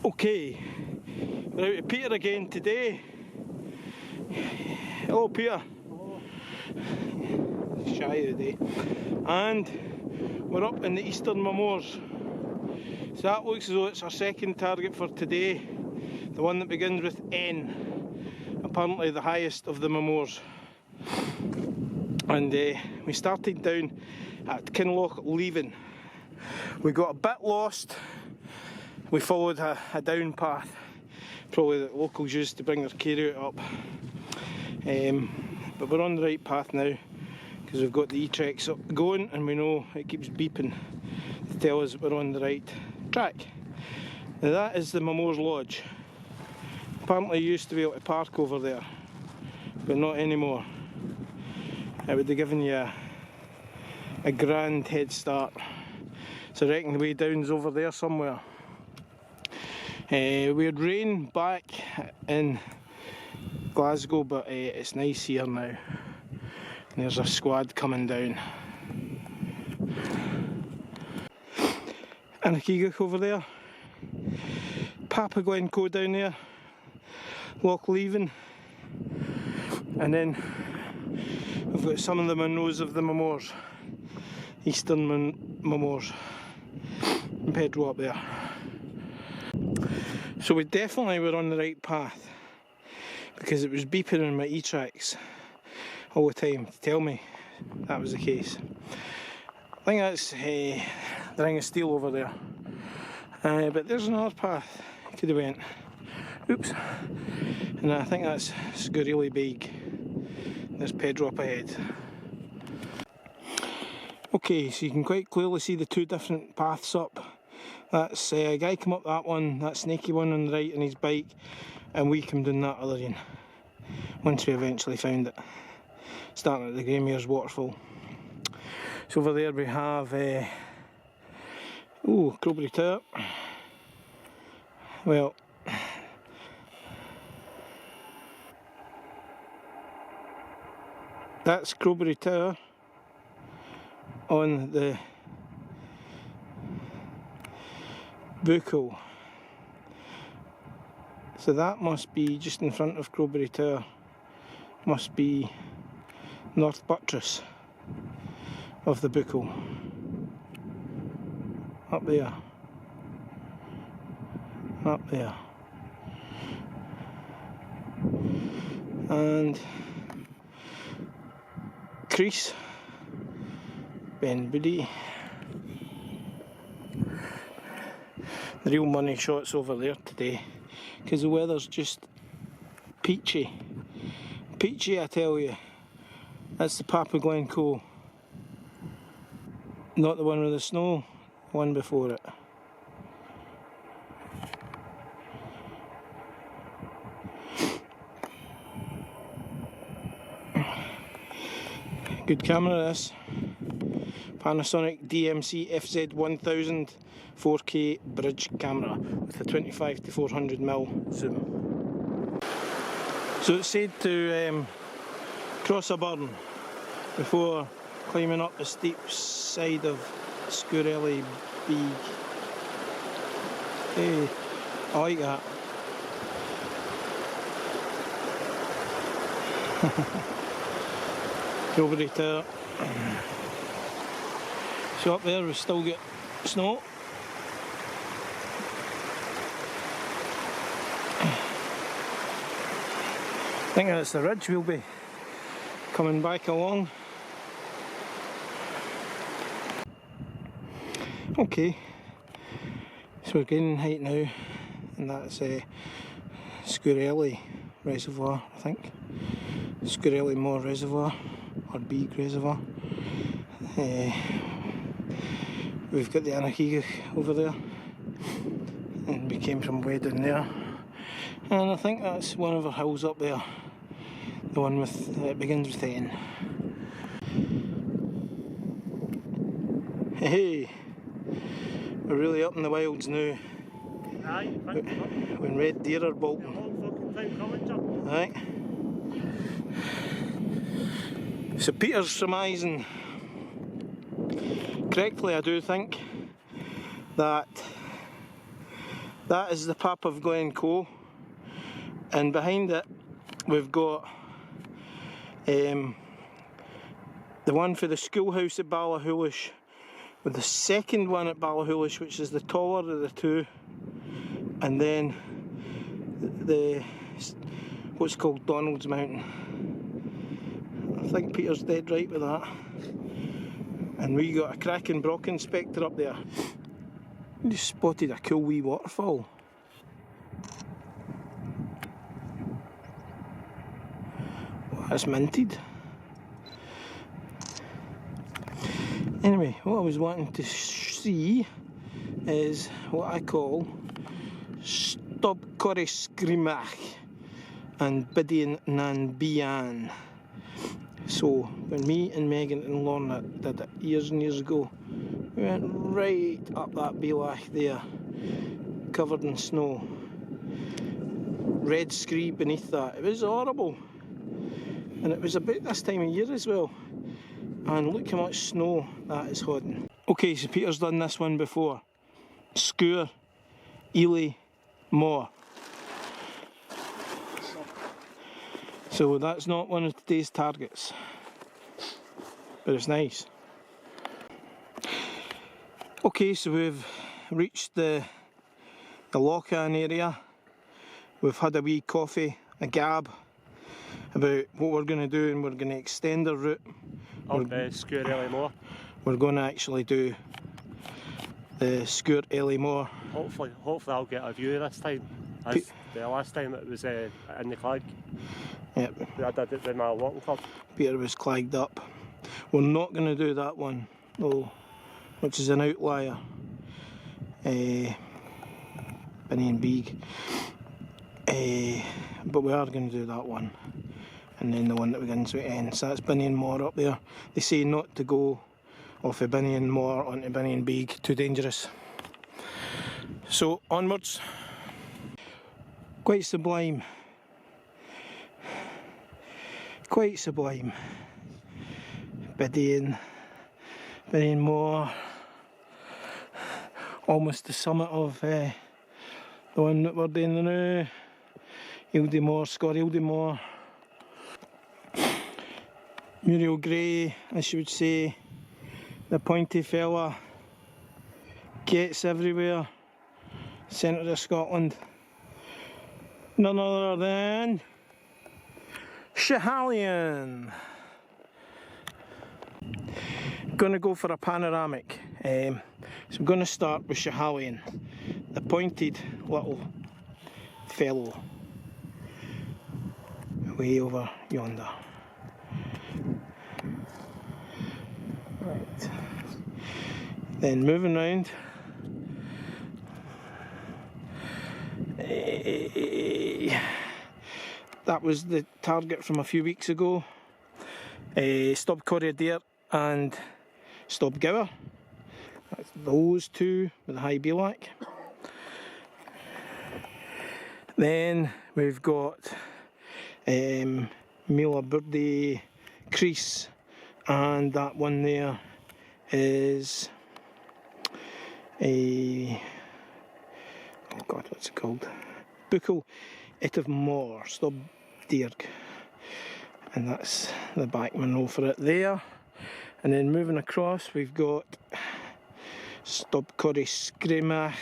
Okay, we're out to Peter again today. Hello Peter. Hello. Shy of the day. And we're up in the Eastern Mamores. So that looks as though it's our second target for today. The one that begins with N. Apparently the highest of the Mamores. And we started down at Kinloch leaving. We got a bit lost. We followed a down path, probably that locals used to bring their carrot up. But we're on the right path now because we've got the E-Trex up going and we know it keeps beeping to tell us that we're on the right track. Now that is the Mamores Lodge. Apparently you used to be able to park over there, but not anymore. It would have given you a grand head start. So I reckon the way down's over there somewhere. We had rain back in Glasgow, but it's nice here now. And there's a squad coming down. Anachigach over there. Papa Glencoe down there. Loch Leaving. And then we've got some of the Munros of the Mamores. Eastern Mamores. And Pedro up there. So we definitely were on the right path because it was beeping on my E-Trex all the time to tell me that was the case. I think that's the Ring of Steel over there. But there's another path you could have went. Oops. And I think that's Sgur Elie Mor. There's Pedro up ahead. Okay, so you can quite clearly see the two different paths up. That's a guy come up that one, that snaky one on the right on his bike, and we come down that other one once we eventually found it, starting at the Greymere's waterfall. So over there we have Crowberry Tower. Well, that's Crowberry Tower on the Buckle. So that must be just in front of Crowberry Tower, must be North Buttress of the Buckle. Up there. Up there. And Crease, Benbuddy. The real money shot's over there today because the weather's just peachy. Peachy, I tell you. That's the Papa Glencoe. Not the one with the snow, the one before it. Good camera this. Panasonic DMC FZ1000 4K bridge camera with a 25 to 400mm zoom. So it's said to cross a burn before climbing up the steep side of Sgur Elie Mor. Hey, I like that. Crowberry Tower. So up there we still get snow. I think that's the ridge we'll be coming back along. Okay, so we're gaining height now, and that's Sgur Elie Reservoir, I think. Sgur Elie Mor Reservoir, or Big Reservoir. We've got the Anachigach over there, and we came from way down there. And I think that's one of our hills up there, the one with it begins with N. Hey, we're really up in the wilds now. Aye, when red deer are bolting. long fucking time coming, sir. Aye. So Peter's surmising correctly, I do think, that That is the Pap of Glencoe, and behind it we've got the one for the schoolhouse at Ballachulish, with the second one at Ballachulish, which is the taller of the two, and then the what's called Donald's Mountain. I think Peter's dead right with that. And we got a cracking Brock inspector up there. Just spotted a cool wee waterfall. Well, that's minted. Anyway, what I was wanting to see is what I call Sgur Elie Mor and Binnean Mor. So when me and Megan and Lorna did it years and years ago, we went right up that Bealach there, covered in snow. Red scree beneath that. It was horrible. And it was about this time of year as well. And look how much snow that is holding. Okay, so Peter's done this one before. Sgur Elie Mor. So that's not one of today's targets, but it's nice. Okay, so we've reached the Lochcan area. We've had a wee coffee, a gab about what we're going to do, and we're going to extend our route. Of Sgur Elie Mor. We're going to actually do the Sgur Elie Mor. Hopefully I'll get a view this time. As the last time it was in the clag. Yep. I did it with my walking club. Peter was clagged up. We're not going to do that one though, which is an outlier. Binnean Beag. But we are going to do that one. And then the one that begins with N. So that's Binnean Mor up there. They say not to go off of Binnean Mor onto Binnean Beag, too dangerous. So onwards. Quite sublime. Quite sublime. Binnean Mor. Almost the summit of the one that we're doing now. Sgur Elie Mor. Muriel Grey, as you would say, the pointy fella, gets everywhere, centre of Scotland. None other than Schiehallion. Gonna go for a panoramic. So I'm gonna start with Schiehallion, the pointed little fellow way over yonder. Right. Then moving round. That was the target from a few weeks ago. Stub Corrier and Stub Gower. That's those two with the high Bealach. Then we've got Mila Birdie Crease, and that one there is a, oh god, what's it called? Buchel Etive Mor, Stub Dearg, and that's the back Monroe for it there. And then moving across, we've got Stub Elie Mor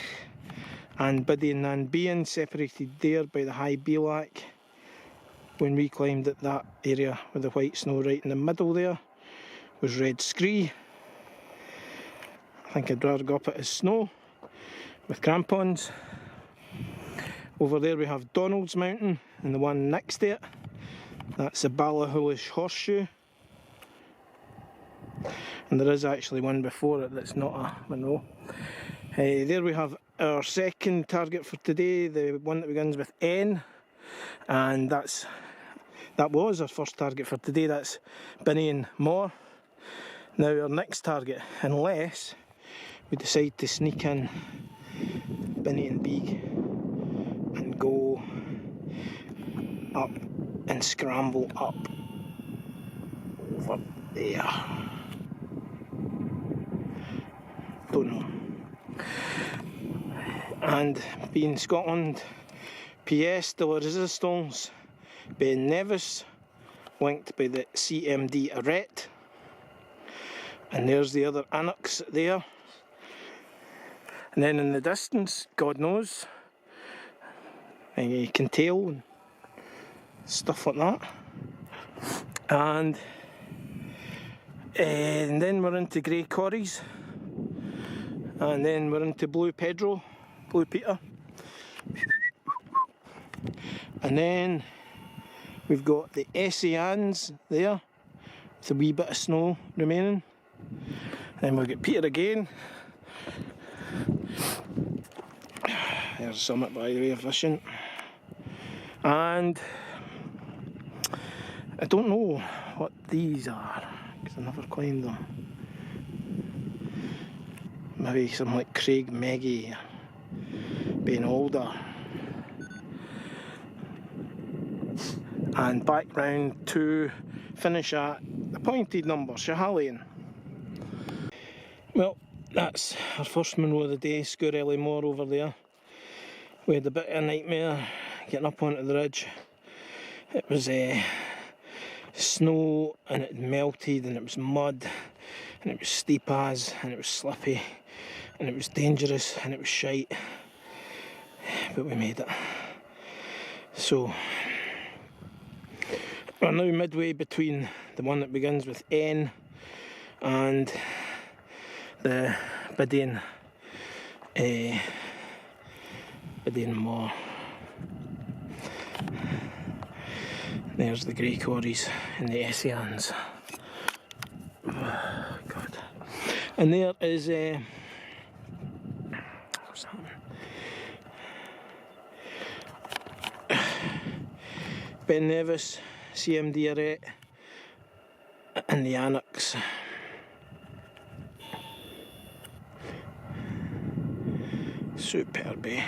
and Binnean Mor, separated there by the high Bealach. When we climbed at that area with the white snow right in the middle there was red scree. I think I'd rather go up it as snow with crampons. Over there we have Donald's Mountain, and the one next to it, that's the Ballachulish Horseshoe. And there is actually one before it that's not a Monroe. There we have our second target for today, the one that begins with N, and that was our first target for today. That's Binnean Mor. Now our next target, unless we decide to sneak in Binnean Beag and go up and scramble up over there. Don't know. And being Scotland, Pièce de la Résistance, Ben Nevis, linked by the CMD arête. And there's the other annex there. And then in the distance, God knows, you can tell and stuff like that. And then we're into grey corries, and then we're into blue Pedro, blue Peter, and then we've got the Essians there with a wee bit of snow remaining. Then we'll get Peter again. There's Summit by the way of fishing. And I don't know what these are because I never climbed them. Maybe something like Craig Meggie, Ben Alder. And back round to finish at the pointed number, Schiehallion. Well, that's our first Monroe of the day, Sgur Elie Mor over there. We had a bit of a nightmare getting up onto the ridge. It was snow and it melted and it was mud and it was steep as and it was slippy and it was dangerous and it was shite. But we made it. So we're now midway between the one that begins with N and the Binnean Mor. There's the grey corries and the Essians. Oh, God. And there is what's that? Ben Nevis, CMD arête, and the annex. Superb, eh?